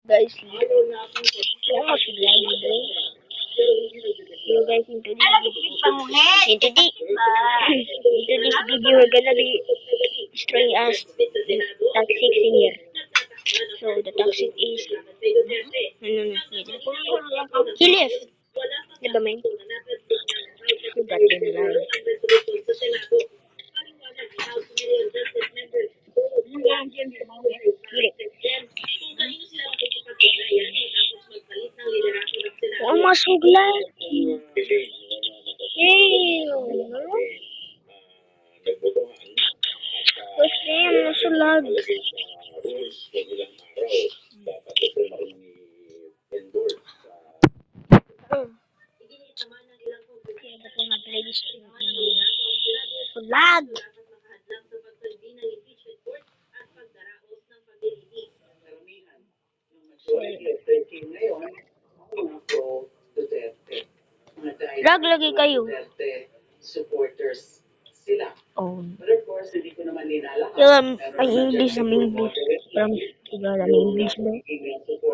Guys, kung masilagi daw. So guys, into this video, we're gonna be destroying us toxic in here. So the toxic is he left. Never mind. So that him live. Oh, masuk lagi. Pasti masuk lagi. Lag. Lag lagi kayo. Oh. Yung ang English ang English. From siguro ang English ba?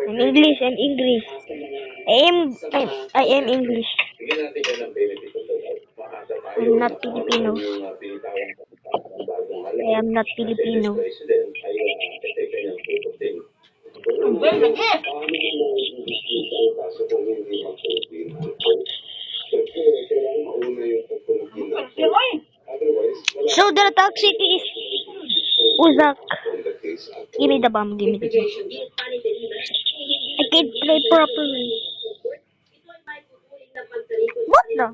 Ang English and English. I am English. I'm not Filipino. I am not Filipino. So the toxic is Uzak. Give me the bomb, give me the bomb. I can't play properly. What the?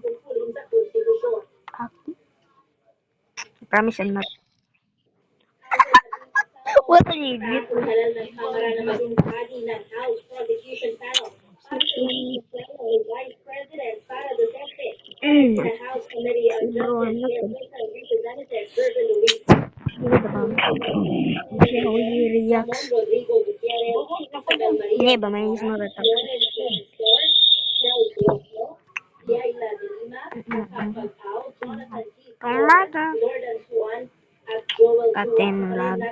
I promise I'm not. What an idiot. Bro, I'm not good. Give me the bomb. See how he reacts. Yeah, but mine is not a toxic. Tomato. Katem lag.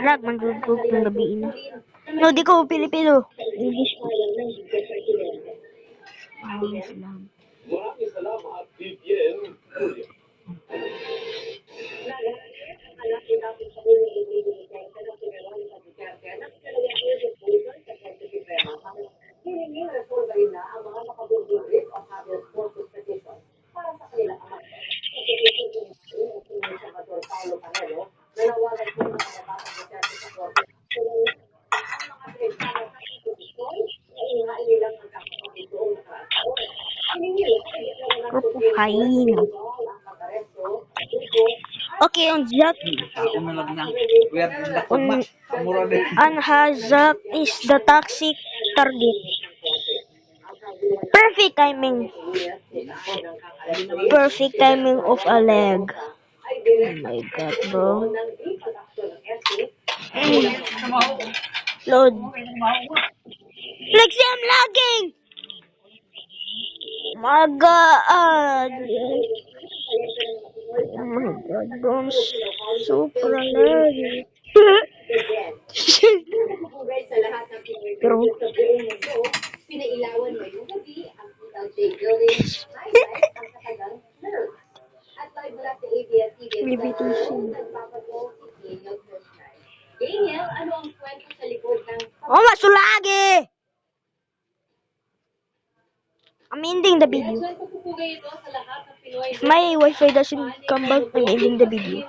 Lag, manggugug ng gabi na. No, di ko Pilipino. English. Ayos lang. Hyena. Okay, on Zack. On Zack is the toxic target. Perfect timing. Perfect timing of a leg. Oh my god, bro. Load. Lexi, I'm lagging! My god. Oh my god, bro. I'm super lagging. Pero limitation. Oh, masulagi! I'm ending the video. If my Wi-Fi doesn't come back, I'm ending the video.